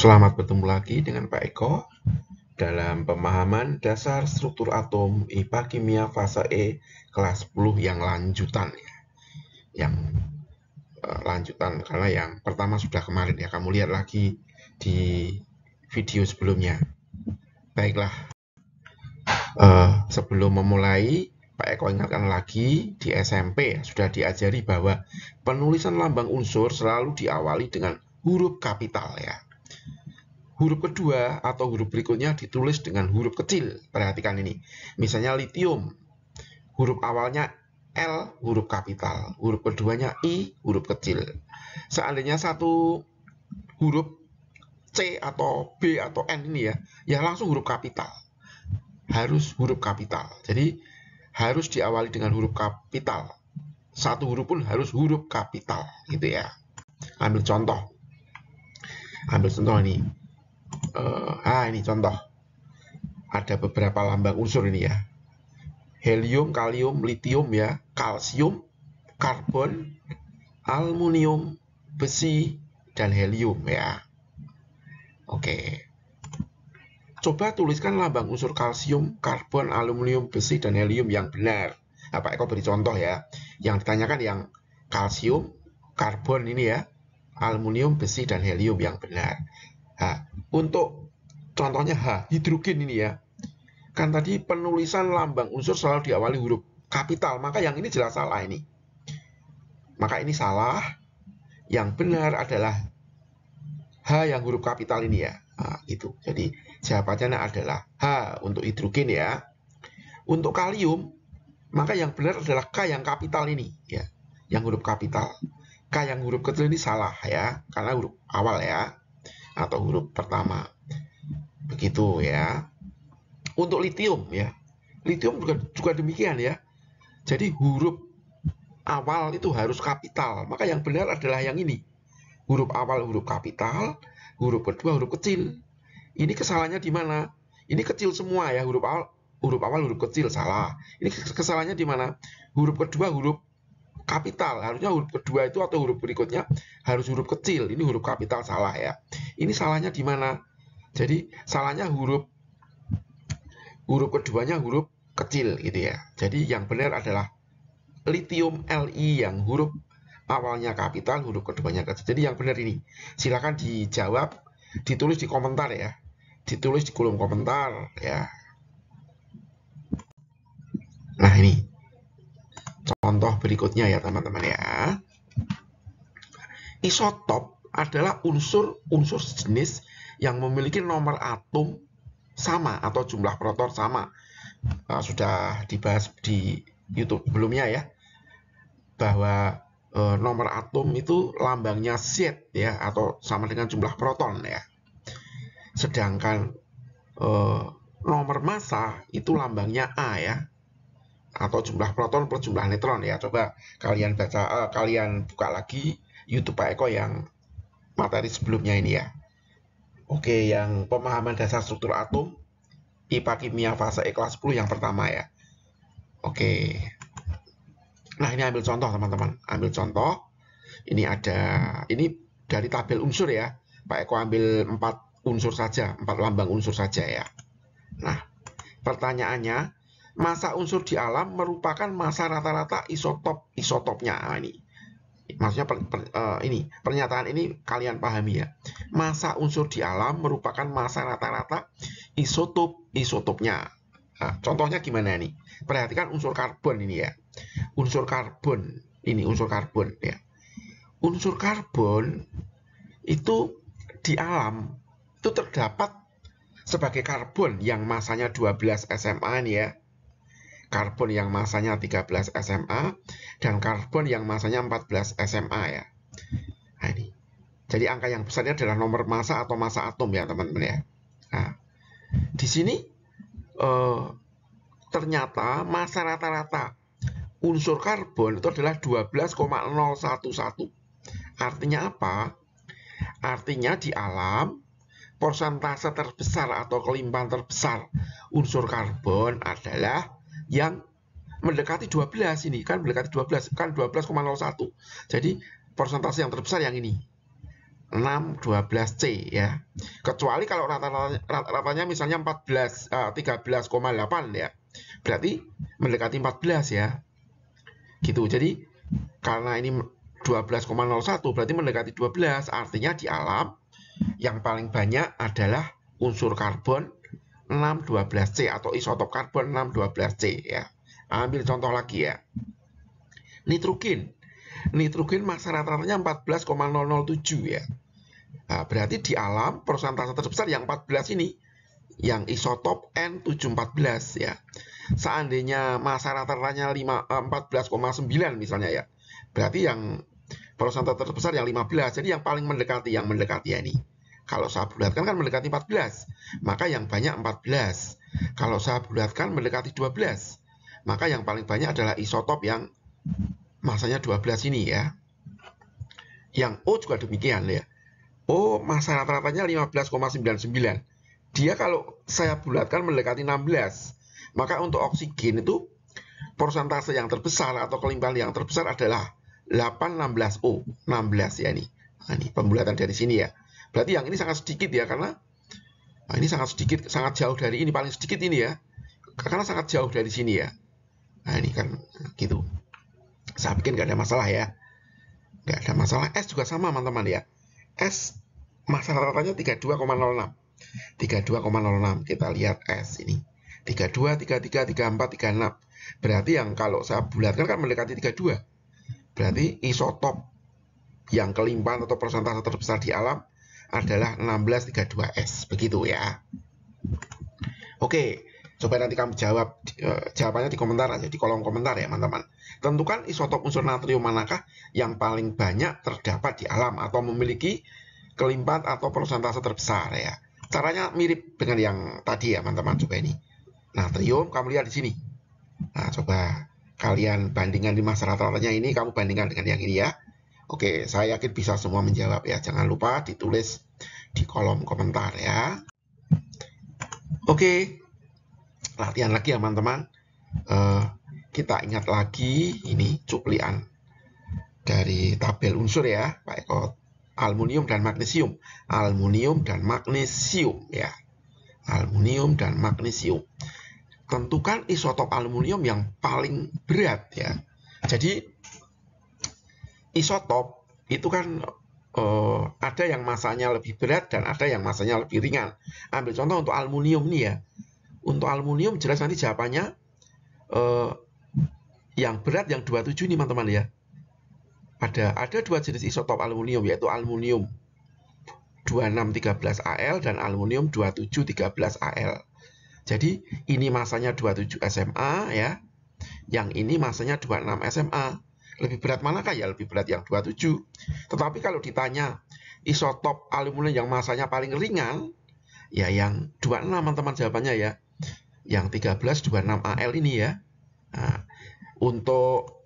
Selamat bertemu lagi dengan Pak Eko dalam pemahaman dasar struktur atom IPA Kimia fase E kelas 10 yang lanjutan ya. Yang lanjutan karena yang pertama sudah kemarin ya. Kamu lihat lagi di video sebelumnya. Baiklah, sebelum memulai Pak Eko ingatkan lagi di SMP sudah diajari bahwa penulisan lambang unsur selalu diawali dengan huruf kapital ya. Huruf kedua atau huruf berikutnya ditulis dengan huruf kecil. Perhatikan ini. Misalnya litium. Huruf awalnya L, huruf kapital. Huruf keduanya I, huruf kecil. Seandainya satu huruf C atau B atau N ini ya langsung huruf kapital. Harus huruf kapital. Jadi harus diawali dengan huruf kapital. Satu huruf pun harus huruf kapital gitu ya. Ambil contoh ini. Ini contoh. Ada beberapa lambang unsur ini ya. Helium, kalium, litium ya, kalsium, karbon, aluminium, besi, dan helium ya. Oke. Coba tuliskan lambang unsur kalsium, karbon, aluminium, besi, dan helium yang benar. Nah, Pak Eko beri contoh ya. Yang ditanyakan yang kalsium, karbon ini ya, aluminium, besi, dan helium yang benar. Nah, untuk contohnya H, hidrogen ini ya. Kan tadi penulisan lambang unsur selalu diawali huruf kapital, maka yang ini jelas salah ini. Maka ini salah. Yang benar adalah H yang huruf kapital ini ya. Nah, gitu. Jadi jawabannya adalah H untuk hidrogen ya. Untuk kalium, maka yang benar adalah K yang kapital ini ya. Yang huruf kapital. K yang huruf kecil ini salah ya, karena huruf awal ya, atau huruf pertama. Begitu ya. Untuk litium ya. Litium juga demikian ya. Jadi huruf awal itu harus kapital. Maka yang benar adalah yang ini. Huruf awal huruf kapital, huruf kedua huruf kecil. Ini kesalahannya di mana? Ini kecil semua ya, huruf awal huruf kecil, salah. Ini kesalahannya di mana? Huruf kedua huruf kapital. Harusnya huruf kedua itu atau huruf berikutnya harus huruf kecil. Ini huruf kapital, salah ya. Ini salahnya di mana? Jadi salahnya huruf keduanya huruf kecil gitu ya. Jadi yang benar adalah litium Li yang huruf awalnya kapital, huruf keduanya kecil. Jadi yang benar ini. Silakan dijawab, ditulis di komentar ya. Ditulis di kolom komentar ya. Nah, ini contoh berikutnya ya teman-teman ya. Isotop adalah unsur jenis yang memiliki nomor atom sama atau jumlah proton sama. Sudah dibahas di YouTube sebelumnya ya, bahwa nomor atom itu lambangnya Z ya, atau sama dengan jumlah proton ya. Sedangkan nomor massa itu lambangnya A ya, atau jumlah proton per jumlah neutron ya. Coba kalian baca, kalian buka lagi YouTube Pak Eko yang materi sebelumnya ini ya. Oke, yang pemahaman dasar struktur atom IPA Kimia fase E kelas 10 yang pertama ya. Oke. Nah, ini ambil contoh teman-teman. Ambil contoh. Ini dari tabel unsur ya. Pak Eko ambil 4 unsur saja, 4 lambang unsur saja ya. Nah, pertanyaannya, massa unsur di alam merupakan massa rata-rata isotopnya. Nah, ini maksudnya pernyataan ini kalian pahami ya. Massa unsur di alam merupakan massa rata-rata isotopnya. Nah, contohnya gimana nih? Perhatikan unsur karbon ini ya. Unsur karbon ya. Unsur karbon itu di alam itu terdapat sebagai karbon yang masanya 12 SMA nih ya. Karbon yang masanya 13 SMA dan karbon yang masanya 14 SMA ya. Nah, ini. Jadi angka yang besarnya adalah nomor massa atau massa atom ya teman-teman ya. Nah, di sini ternyata massa rata-rata unsur karbon itu adalah 12,011. Artinya apa? Artinya di alam persentase terbesar atau kelimpahan terbesar unsur karbon adalah yang mendekati 12 ini, kan mendekati 12, kan 12,01. Jadi persentase yang terbesar yang ini. 6, 12C ya. Kecuali kalau ratanya misalnya 13,8 ya. Berarti mendekati 14 ya. Gitu. Jadi karena ini 12,01 berarti mendekati 12, artinya di alam yang paling banyak adalah unsur karbon 612C atau isotop karbon 612C ya. Ambil contoh lagi ya. Nitrogen. Nitrogen massa rata-ratanya 14,007 ya. Nah, berarti di alam persentase terbesar yang 14 ini yang isotop N714 ya. Seandainya massa rata-ratanya 14,9 misalnya ya. Berarti yang persentase terbesar yang 15. Jadi yang paling mendekati ya ini. Kalau saya bulatkan kan mendekati 14, maka yang banyak 14. Kalau saya bulatkan mendekati 12, maka yang paling banyak adalah isotop yang massanya 12 ini ya. Yang O juga demikian ya. O massa rata-ratanya 15,99. Dia kalau saya bulatkan mendekati 16, maka untuk oksigen itu persentase yang terbesar atau kelimpahan yang terbesar adalah 816O, 16 ya ini. Nah, ini pembulatan dari sini ya. Berarti yang ini sangat sedikit ya, karena ini sangat sedikit, sangat jauh dari ini, paling sedikit ini ya. Karena sangat jauh dari sini ya. Nah ini kan gitu. Saya bikin nggak ada masalah ya. Nggak ada masalah. S juga sama teman-teman ya. S massa rata-ratanya 32,06. 32,06. Kita lihat S ini. 32, 33, 34, 36. Berarti yang kalau saya bulatkan kan mendekati 32. Berarti isotop yang kelimpahan atau persentase terbesar di alam adalah 1632S. Begitu ya. Oke, coba nanti kamu jawab jawabannya di komentar aja, di kolom komentar ya teman-teman. Tentukan isotop unsur natrium manakah yang paling banyak terdapat di alam atau memiliki kelimpahan atau persentase terbesar ya. Caranya mirip dengan yang tadi ya teman-teman. Coba ini natrium, kamu lihat di sini. Nah, coba kalian bandingkan di massa rata-ratanya ini, kamu bandingkan dengan yang ini ya. Oke, saya yakin bisa semua menjawab ya. Jangan lupa ditulis di kolom komentar ya. Oke, latihan lagi ya teman-teman. Kita ingat lagi ini cuplian dari tabel unsur ya, Pak Eko. Aluminium dan magnesium. Aluminium dan magnesium ya. Aluminium dan magnesium. Tentukan isotop aluminium yang paling berat ya. Jadi isotop itu kan ada yang masanya lebih berat dan ada yang masanya lebih ringan. Ambil contoh untuk aluminium nih ya. Untuk aluminium jelas nanti jawabannya yang berat yang 27 nih teman-teman ya. Ada dua jenis isotop aluminium, yaitu aluminium 2613Al dan aluminium 2713Al. Jadi ini masanya 27 SMA ya. Yang ini masanya 26 SMA. Lebih berat manakah ya? Lebih berat yang 27. Tetapi kalau ditanya isotop aluminium yang masanya paling ringan, ya yang 26 teman-teman jawabannya ya. Yang 1326Al ini ya. Nah, untuk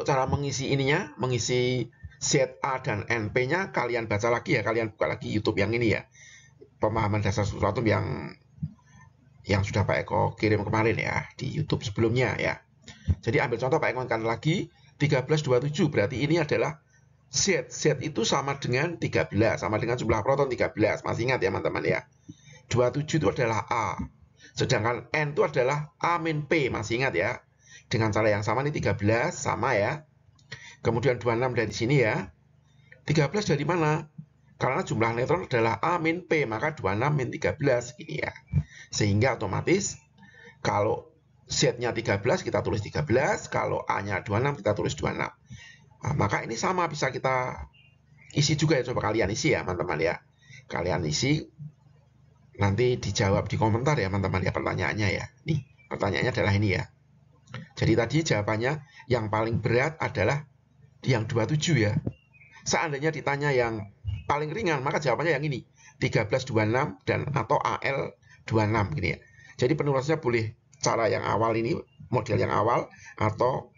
cara mengisi ininya, mengisi ZA dan NP-nya, kalian baca lagi ya, kalian buka lagi YouTube yang ini ya. Pemahaman dasar struktur atom yang sudah Pak Eko kirim kemarin ya, di YouTube sebelumnya ya. Jadi ambil contoh Pak Eko kan lagi 1327, berarti ini adalah Z. Z itu sama dengan 13, sama dengan jumlah proton 13. Masih ingat ya teman-teman ya. 27 itu adalah A. Sedangkan N itu adalah A-P, masih ingat ya. Dengan cara yang sama ini 13 sama ya. Kemudian 26 dari sini ya. 13 dari mana? Karena jumlah neutron adalah A-P, maka 26-13 ini ya. Sehingga otomatis kalau Z-nya 13 kita tulis 13, kalau A-nya 26 kita tulis 26. Nah, maka ini sama bisa kita isi juga ya, coba kalian isi ya teman-teman ya. Kalian isi nanti dijawab di komentar ya teman-teman ya pertanyaannya ya. Nih, pertanyaannya adalah ini ya. Jadi tadi jawabannya yang paling berat adalah yang 27 ya. Seandainya ditanya yang paling ringan, maka jawabannya yang ini, 1326 dan atau AL26 gini ya. Jadi penulisannya boleh cara yang awal ini, model yang awal, atau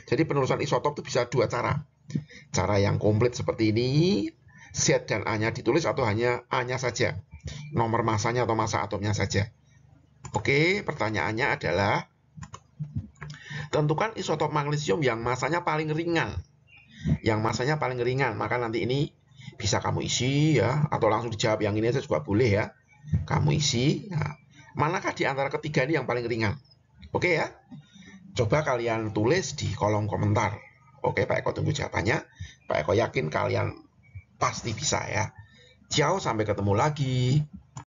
jadi penulisan isotop itu bisa dua cara. Cara yang komplit seperti ini, Z dan A-nya ditulis atau hanya A-nya saja. Nomor masanya atau massa atomnya saja. Oke, pertanyaannya adalah tentukan isotop magnesium yang masanya paling ringan. Yang masanya paling ringan, maka nanti ini bisa kamu isi ya, atau langsung dijawab yang ini aja juga boleh ya. Kamu isi. Nah, manakah di antara ketiga ini yang paling ringan? Oke ya. Coba kalian tulis di kolom komentar. Oke, Pak Eko tunggu jawabannya. Pak Eko yakin kalian pasti bisa ya. Ciao, sampai ketemu lagi.